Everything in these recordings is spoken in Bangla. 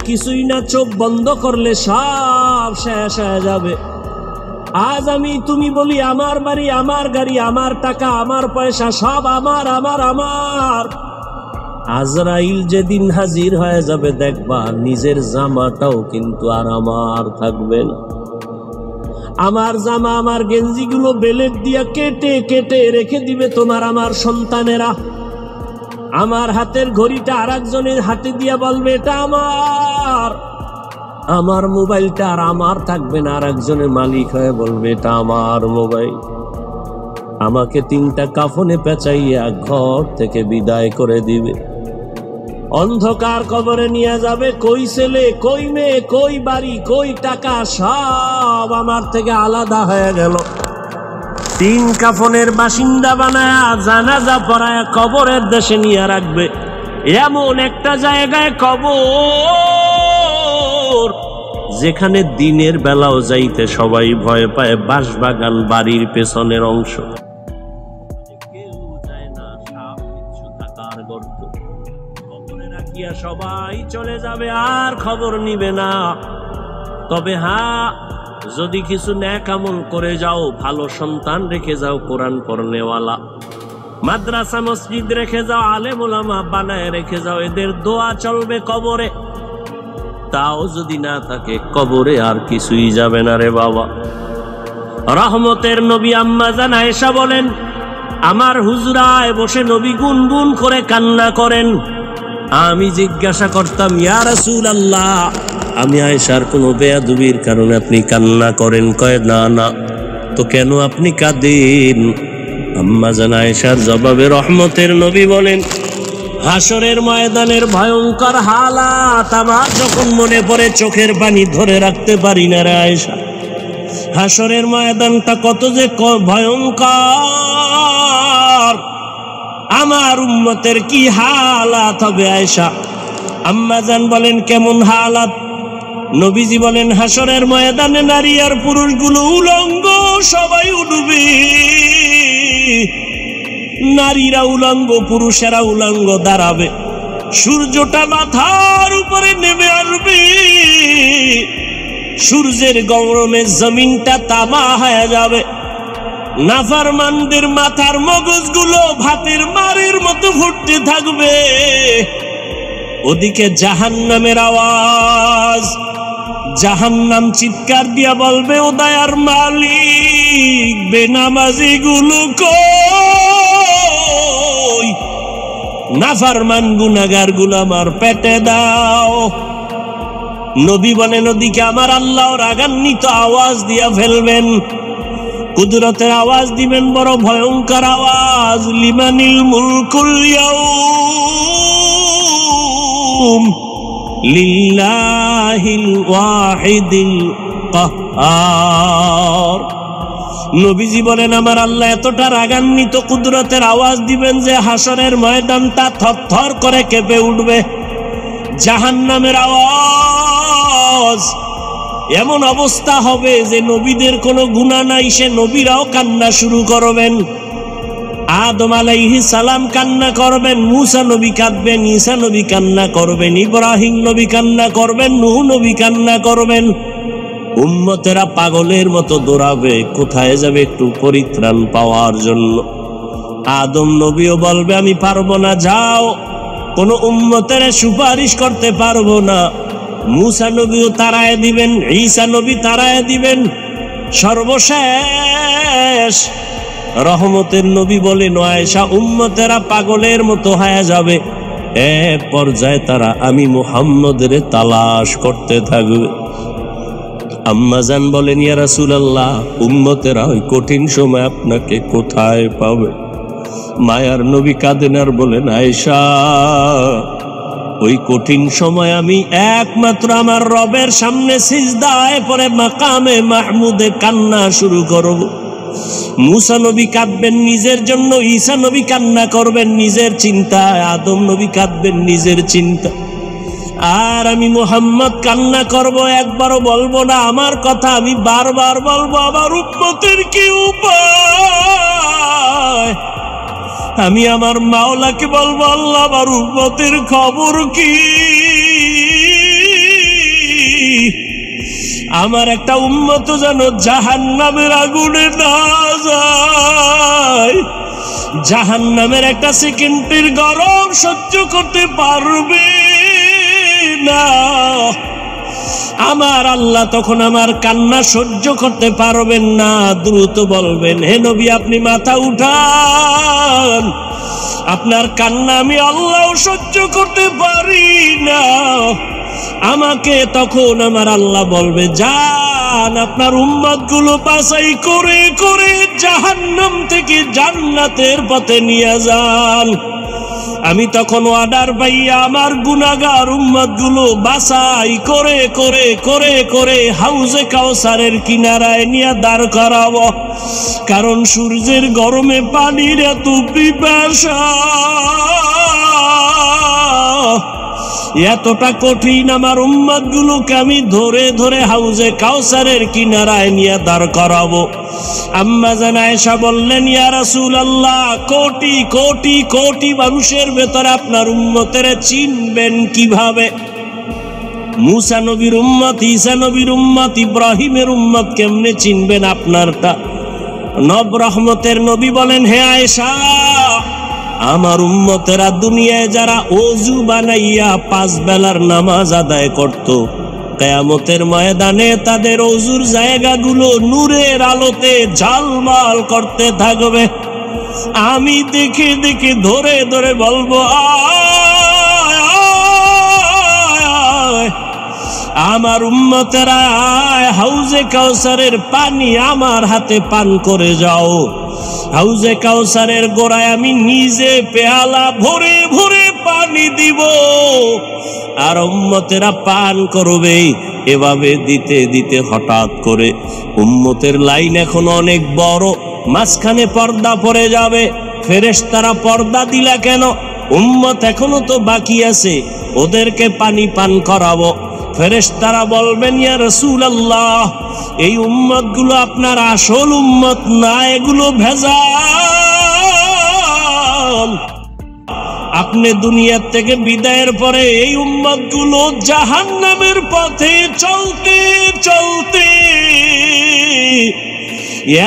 কিছুই না, চোখ বন্ধ করলে সব শেষ হয়ে যাবে। আজ আমি তুমি বলি আমার বাড়ি, আমার গাড়ি, আমার টাকা, আমার পয়সা সব আমার আমার আমার। আজরাইল যেদিন হাজির হয়ে যাবে দেখবা নিজের জামাটাও কিন্তু আর আমার থাকবে না। আমার জামা, আমার গেঞ্জিগুলো বেলেট দিয়া কেটে কেটে রেখে দিবে তোমার আমার সন্তানেরা। আমার হাতের ঘড়িটা আর একজনের হাতে দিয়া বলবে এটা আমার। আমার মোবাইলটা আর আমার থাকবে না, আর একজনের মালিক হয়ে বলবে এটা আমার মোবাইল। আমাকে 3টা কাফনে পেঁচাইয়া ঘর থেকে বিদায় করে দিবে। অন্ধকার কবরে নিয়ে যাবে। কই ছেলে, কই মেয়ে, কই বাড়ি, কই টাকা, সব আমার থেকে আলাদা হয়ে গেল। 3 কাফনের বাসিন্দা বানায়া জানাজা পড়ায় কবরের দেশে নিয়ে রাখবে। এমন একটা জায়গায় কবর যেখানে দিনের বেলাও যাইতে সবাই ভয় পায়। বাঁশবাগান বাড়ির পেছনের অংশ, কেউ যায় না, সাপ বিচ্ছু থাকার গর্ত। কবরে রাখিয়া সবাই চলে যাবে, আর খবর নিবে না। তবে হ্যাঁ, যদি কিছু নেক আমল করে যাও, ভালো সন্তান রেখে যাও, কোরআন পড়নেওয়ালা, মাদ্রাসা মসজিদ রেখে যাও, আলেম ওলামা বানায় রেখে যাও, এদের দোয়া চলবে কবরে। তাও যদি না থাকে কবরে আর কিছুই যাবে না রে বাবা। রহমতের নবী আম্মা জান আয়েশা বলেন, আমার হুজরায় বসে নবী গুনগুন করে কান্না করেন। আমি জিজ্ঞাসা করতাম, ইয়া রাসূলুল্লাহ, আমি আয়েশার কোনো বেয়াদবির কারণে আপনি কান্না করেন? কয় না না। তো কেন আপনি কাঁদেন? আম্মা জান আয়েশার জবাবে রহমতের নবী বলেন, হাসরের ময়দানের ভয়ঙ্কর হালাত আমার যখন মনে পড়ে চোখের পানি ধরে রাখতে পারি না রে আয়েশা। হাসরের ময়দানটা কত যে ভয়ঙ্কর, আমার উম্মতের কি হালাত হবে আয়েশা। আম্মা জান বলেন, কেমন হালাত? নবীজি বলেন, হাসরের ময়দানে নারী আর পুরুষগুলো উলঙ্গ, সবাই উডুবে। নারীরা উলঙ্গ, পুরুষেরা উলঙ্গ দাঁড়াবে। সূর্যটা মাথার উপরে নেমে আসবে। সূর্যের গরমে জমিনটা তামা হয়ে যাবে। নাফরমানদের মাথার মগজগুলো ভাতের মারের মতো ফুটতে থাকবে। ওদিকে জাহান্নামের আওয়াজ। জাহান্নাম চিৎকার দিয়া বলবে, ও দয়ার মালিক, বেনামাজি গুলো কই? নাফরমান গুনাহগার গুলো আমার পেটে দাও। নবী বলেন, ওদিকে আমার আল্লাহ রাগান্বিত আওয়াজ দিয়া ফেলবেন, কুদরতের আওয়াজ দিবেন, বড় ভয়ঙ্কর আওয়াজ। লিমানিল মুলকুল ইয়াউম লিল্লাহিল ওয়াহিদিল কাহ্হার। নবীজি বলেন, আমার আল্লাহ এতটা রাগান্বিত, কুদরতের আওয়াজ দিবেন যে হাসরের ময়দানটা থরথর করে কেঁপে উঠবে। জাহান্নামের আওয়াজ, এমন অবস্থা হবে যে নবীদের কোনো গুনাহ নাই, সে নবীরাও কান্না শুরু করবেন। আদম আলাইহিস সালাম কান্না করবেন, মুসা নবী কাঁদবেন, ঈসা নবী কান্না করবেন, ইব্রাহিম নবী কান্না করবেন, নূহ নবী কান্না করবেন। উম্মতেরা পাগলের মতো দৌড়াবে, কোথায় যাবে একটু পরিত্রাণ পাওয়ার জন্য। আদম নবীও বলবে, আমি পারবো না, যাও, কোনো উম্মতের সুপারিশ করতে পারবো না। মুসা নবীও তাড়ায় দিবেন, ঈসা নবী তাড়ায় দিবেন। সর্বশেষ রহমতের নবী বলেন, আয়েশা, উম্মতেরা পাগলের মতো হয়ে যাবে। এক পর্যায়ে তারা আমি মুহাম্মদের তালাশ করতে থাকবে। আম্মা জান বলেন, ইয়া রাসূলুল্লাহ, উম্মতেরা ওই কঠিন সময় আপনাকে কোথায় পাবে? মায়ার নবী কাঁদেন আর বলেন, আয়েশা, ওই কঠিন সময় আমি একমাত্র আমার রবের সামনে সিজদায় পড়ে মাকামে মাহমুদে কান্না শুরু করব। মুসা নবী কাঁদবেন নিজের জন্য, ঈসা নবী কান্না করবেন নিজের চিন্তায়, আদম নবী কাঁদবেন নিজের চিন্তা, আর আমি মুহাম্মদ কান্না করব, একবারও বলবো না আমার কথা, আমি বারবার বলবো, আমার উম্মতের কি উপায়? আমি আমার মাওলাকে বলবো, আল্লাহ, আমার উম্মতের খবর কি? আমার একটা উম্মত যেন জাহান্নামের আগুনে না যায়, জাহান্নামের একটা সেকেন্ডের গরম সহ্য করতে পারবে না। আমার আল্লাহ তখন আমার কান্না সহ্য করতে পারবেন না, দ্রুত বলবেন, হে নবী আপনি মাথা উঠান, আপনার কান্না আমি আল্লাহ সহ্য করতে পারি না। আমাকে তখন আমার আল্লাহ বলবে, যান আপনার উম্মত গুলো বাছাই করে করে জাহান্নাম থেকে জান্নাতের পথে নিয়ে যান। আমি তখন অর্ডার পাইয়া আমার গুনাহগার উম্মত গুলো বাছাই করে করে করে করে হাউজে কাউসারের কিনারায় নিয়ে দাঁড় করাবো, কারণ সূর্যের গরমে পানির এত পিপাসা, এতটা কঠিন, আমার উম্মত গুলোকে আমি ধরে ধরে হাউজে কাউসারের কিনারায় নিয়ে দাঁড় করাবো। আম্মা জান আয়েশা বললেন, ইয়া রাসূলুল্লাহ, কোটি কোটি কোটি মানুষের ভেতরে আপনার উম্মতের চিনবেন কিভাবে? মুসা নবীর উম্মত, ঈসা নবীর উম্মত, ইব্রাহিমের উম্মত কেমনে চিনবেন আপনারটা? নব রহমতের নবী বলেন, হে আয়েশা, আমার উম্মতেরা দুনিয়ায় যারা ওযু বানাইয়া 5 বেলার নামাজ আদায় করত, কিয়ামতের ময়দানে তাদের ওযুর জায়গাগুলো নূরের আলোতে ঝলমল করতে থাকবে। আমি দেখে দেখে ধরে ধরে বলবো, আমার উম্মতেরা হাউজে কাউসারের পানি আমার হাতে পান করে যাও। হাউজে কাউসারের গোড়ায় আমি নিজে পেয়ালা ভরে ভরে পানি দিব, আর উম্মতেরা পান করবে। এভাবে দিতে দিতে হঠাৎ করে উম্মতের লাইন এখন অনেক বড়, মাঝখানে পর্দা পড়ে যাবে। ফেরেশতারা পর্দা দিলা কেন? উম্মত এখনো তো বাকি আছে, ওদেরকে পানি পান করাবো। ফেরেশতারা বলবেন, ইয়া রাসূলুল্লাহ, এই উম্মত গুলো আপনার আসল উম্মত না, এগুলো ভেজাল। আপনি দুনিয়ার থেকে বিদায়ের পরে এই উম্মত গুলো জাহান্নামের পথে চলতে চলতে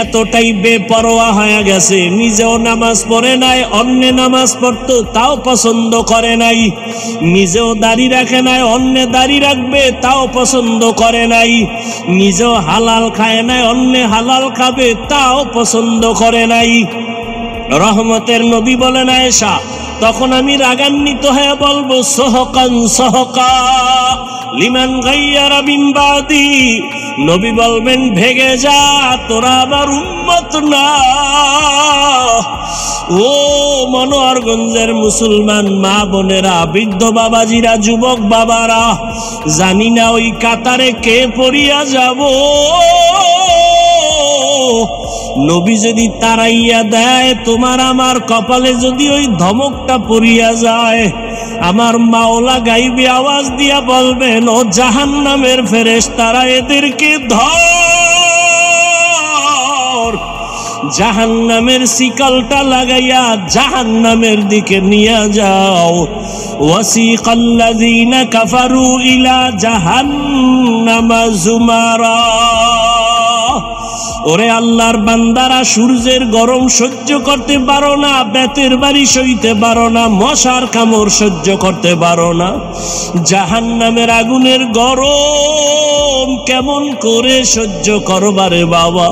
এতটাই বেপরোয়া হয়ে গেছে, নিজেও নামাজ পড়ে নাই, অন্য নামাজ পড়তো তাও পছন্দ করে নাই, নিজেও দাড়ি রাখে নাই, অন্য দাড়ি রাখবে তাও পছন্দ করে নাই, নিজেও হালাল খায় নাই, অন্য হালাল খাবে তাও পছন্দ করে নাই। রহমতের নবী বলেন, আয়েশা, তখন আমি রাগান্বিত হয়ে বলবো, সহকান সহকা লিমান গায়্যারা মিন বাদি। নবী বলবেন, ভেগে যা, তোরা আমার উম্মত না। ও মনোহরগঞ্জের মুসলমান মা বোনেরা, বৃদ্ধ বাবাজিরা, যুবক বাবারা, জানি না ওই কাতারে কে পড়িয়া যাব। নবী যদি তাড়াইয়া দেয়, তোমার আমার কপালে যদি ওই ধমকটা পড়িয়া যায়, আমার মাওলা গাইবে আওয়াজ দিয়া বলবেন, ও জাহান্নামের ফেরেশতারা, এদেরকে ধর, জাহান্নামের শিকলটা লাগাইয়া জাহান্নামের দিকে নিয়ে যাও। ওয়াসিকাল্লাযীনা কাফারু ইলা জাহান্নামা যুমারা। ওরে আল্লাহর বান্দারা, সূর্যের গরম সহ্য করতে পারো না, বেতের বাড়ি সইতে পারো না, মশার কামড় সহ্য করতে পারো না, জাহান্নামের আগুনের গরম কেমন করে সহ্য করবারে বাবা?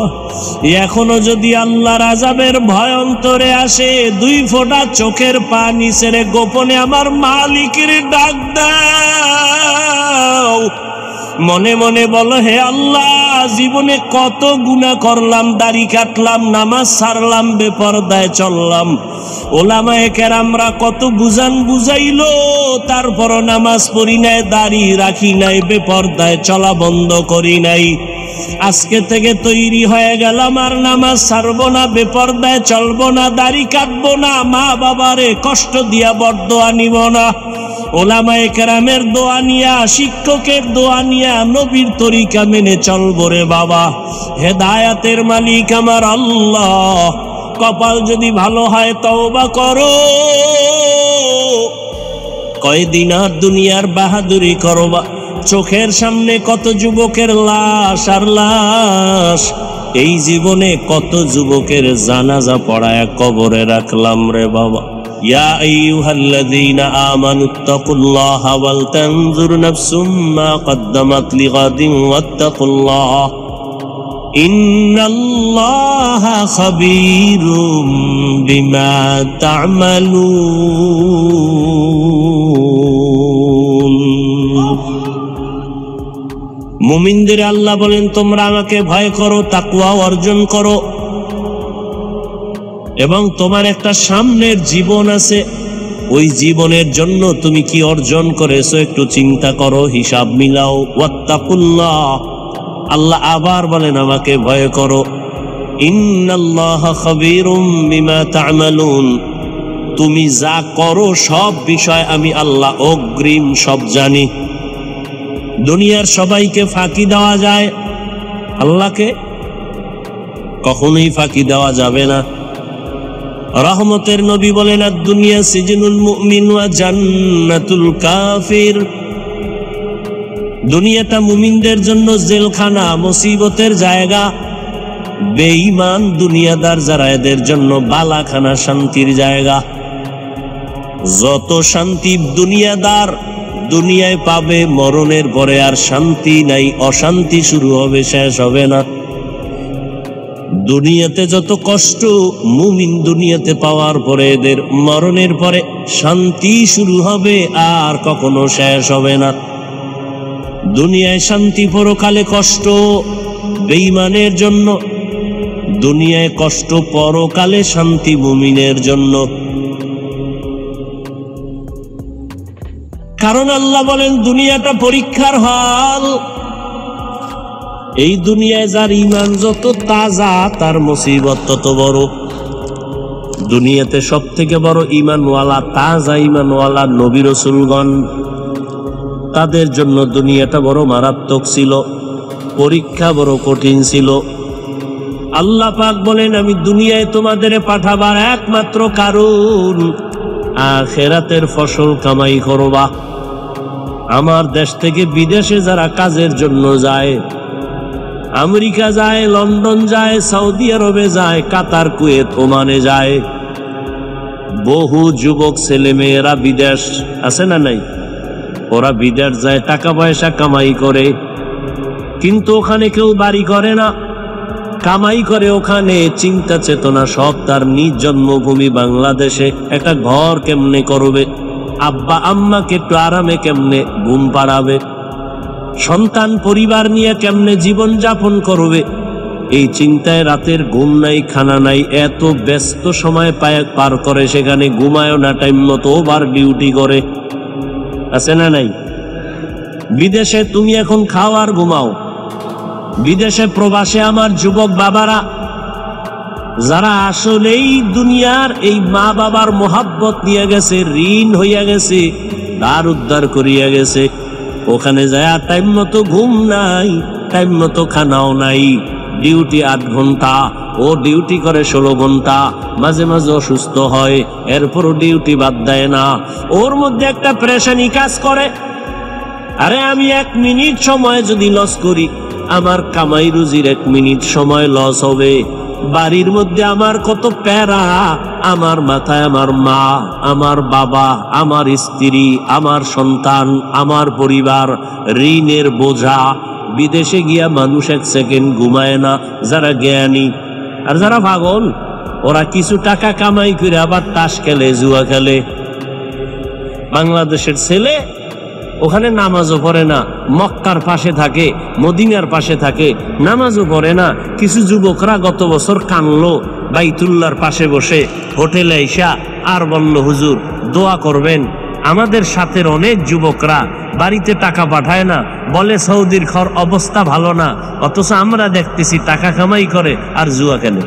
এখনো যদি আল্লাহর আযাবের ভয় অন্তরে আসে, 2 ফোঁটা চোখের পানি ছেড়ে গোপনে আমার মালিকের ডাক দাও। মনে মনে বলো, হে আল্লাহ, জীবনে কত গুনাহ করলাম, দাড়ি কাটলাম, নামাজ ছাড়লাম, বেপরদায় চললাম, ওলামায়ে কেরামরা কত বুঝান বুঝাইলো, তারপরও নামাজ পড়ি নাই, দাড়ি রাখি নাই, বেপরদায় চলা বন্ধ করি নাই। আজকে থেকে তৈরি হয়ে গেলাম, আর নামাজ ছাড়বো না, বেপরদায় চলবো না, দাড়ি কাটবো না, মা বাবারে কষ্ট দিয়া বরদোয়া নিব না, ওলামায়ে কেরামের দোয়া নিয়া, শিক্ষকের দোয়া নিয়া, নবীর তরিকা মেনে চলবো রে বাবা। হেদায়াতের মালিক আমার আল্লাহ, কপাল যদি ভালো হয় তওবা করো, কয়দিন আর দুনিয়ার বাহাদুরি করবা, চোখের সামনে কত যুবকের লাশ আর লাশ, এই জীবনে কত যুবকের জানাজা পড়ায় কবরে রাখলাম রে বাবা। ইয়া আইয়ুহাল্লাযীনা আমানুত্তাকুল্লাহা ওয়াল তানজুর নাফসুম মা কদ্দামাত লিগাদিন ওয়াত্তাকুল্লাহ ইন্নাল্লাহা খাবীরুম বিমা তা'মালুন। মুমিনদের আল্লাহ বলেন তোমরা আমাকে ভয় করো, তাকওয়া অর্জন করো, এবং তোমার একটা সামনের জীবন আছে, ওই জীবনের জন্য তুমি কি অর্জন করেছো একটু চিন্তা করো, হিসাব মিলাও। ওয়াত্তাকুল্লাহ, আল্লাহ আবার বলেন আমাকে ভয় করো। ইন্নাল্লাহা খাবীরুম বিমা তা'মালুন, তুমি যা করো সব বিষয় আমি আল্লাহ অগ্রিম সব জানি। দুনিয়ার সবাইকে ফাঁকি দেওয়া যায়, আল্লাহকে কখনোই ফাঁকি দেওয়া যাবে না। রহমতের নবী বলেন আদ-দুনিয়া সিজনুল মুমিন ওয়া জান্নাতুল কাফির, দুনিয়াটা মুমিনদের জন্য জেলখানা, মুসিবতের জায়গা। বেঈমান দুনিয়াদার যারা, এদের জন্য বালাখানা, শান্তির জায়গা। যত শান্তি দুনিয়াদার দুনিয়ায় পাবে, মরণের পরে আর শান্তি নাই, অশান্তি শুরু হবে, শেষ হবে না। দুনিয়াতে যত কষ্ট মুমিন দুনিয়াতে পাওয়ার পরে, এদের মরণের পরে শান্তি শুরু হবে, আর কখনো শেষ হবে না। দুনিয়ায় শান্তি, পরকালে কষ্ট বেঈমানের জন্য, দুনিয়ায় কষ্ট, পরকালে শান্তি মুমিনের জন্য। কারণ আল্লাহ বলেন দুনিয়াটা পরীক্ষার হল। এই দুনিয়ায় যার ঈমান যত তাজা, তার মুসিবত তত বড়। দুনিয়াতে সব থেকে বড় ঈমানওয়ালা, তাজা ঈমানওয়ালা নবী রাসূলগণ, তাদের জন্য দুনিয়াটা বড় মারাত্মক ছিল, পরীক্ষা বড় কঠিন ছিল। আল্লাহ পাক বলেন আমি দুনিয়ায় তোমাদের পাঠাবার একমাত্র কারণ আখিরাতের ফসল কামাই করবা। আমার দেশ থেকে বিদেশে যারা কাজের জন্য যায়, আমেরিকা যায়, লন্ডন যায়, সৌদি আরবে যায়, কাতার, কুয়েত, ওমানে যায়, বহু যুবক ছেলে মেয়েরা বিদেশ আছে না নাই, ওরা বিদেশ যায়, টাকা পয়সা কামাই করে, কিন্তু ওখানে কেউ বাড়ি করে না, কামাই করে ওখানে, চিন্তা চেতনা সব তার নিজ জন্মভূমি বাংলাদেশে একটা ঘর কেমনে করবে, আব্বা আম্মাকে একটু আরামে কেমনে ঘুম পাড়াবে, সন্তান পরিবার নিয়ে কেমনে জীবন যাপন করবে, এই চিন্তায় রাতের ঘুম নাই, খানা নাই, এত ব্যস্ত সময় পার করে, সেখানে ঘুমায়ও না টাইম মতো, ওভার ডিউটি করে, আছে না নাই? বিদেশে তুমি এখন খাও আর ঘুমাও। বিদেশে প্রবাসে আমার যুবক বাবারা যারা আসলেই দুনিয়ার এই মা বাবার মোহাব্বত নিয়ে গেছে, ঋণ হইয়া গেছে, ধার উদ্ধার করিয়া গেছে, ওখানে যায় টাইম মতো ঘুম নাই, টাইম মতো খানাও নাই, ডিউটি 8 ঘন্টা, ও ডিউটি করে 16 ঘন্টা, মাঝে মাঝে অসুস্থ হয়, এরপরও ডিউটি বাদ দেয় না, ওর মধ্যে একটা পেরেশানি কাজ করে, আরে আমি 1 মিনিট সময় যদি লস করি, আমার কামাই রুজির 1 মিনিট সময় লস হবে, বাড়ির মধ্যে আমার কত প্যারা, আমার মাথায় আমার মা, আমার বাবা, আমার স্ত্রী, আমার সন্তান, আমার পরিবার, ঋণের বোঝা। বিদেশে গিয়া মানুষ 1 সেকেন্ড ঘুমায় না, যারা জ্ঞানী। আর যারা পাগল, ওরা কিছু টাকা কামাই করে আবার তাস খেলে, জুয়া খেলে। বাংলাদেশের ছেলে ওখানে নামাজও পড়ে না, মক্কার পাশে থাকে, মদিনার পাশে থাকে, নামাজও পড়ে না। কিছু যুবকরা গত বছর কানলো বাইতুল্লাহর পাশে বসে, হোটেলে আইসা আর বলল হুজুর দোয়া করবেন। আমাদের সাথের অনেক যুবকরা বাড়িতে টাকা পাঠায় না, বলে সৌদির অবস্থা ভালো না, অথচ আমরা দেখতেছি টাকা কামাই করে আর জুয়া খেলে।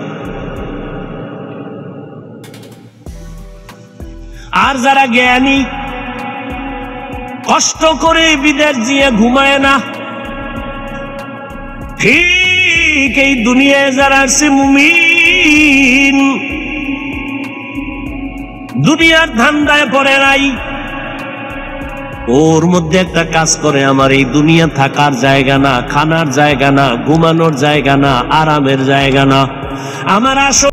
আর যারা জ্ঞানী, কষ্ট করে বিদেশ দিয়ে ঘুমায় না, ঠিক এই দুনিয়ায় যারা আছে মুমিন, দুনিয়ার ধান্দায় পড়ে নাই, ওর মধ্যে একটা কাজ করে, আমার এই দুনিয়া থাকার জায়গা না, খানার জায়গা না, ঘুমানোর জায়গা না, আরামের জায়গা না। আমার আসল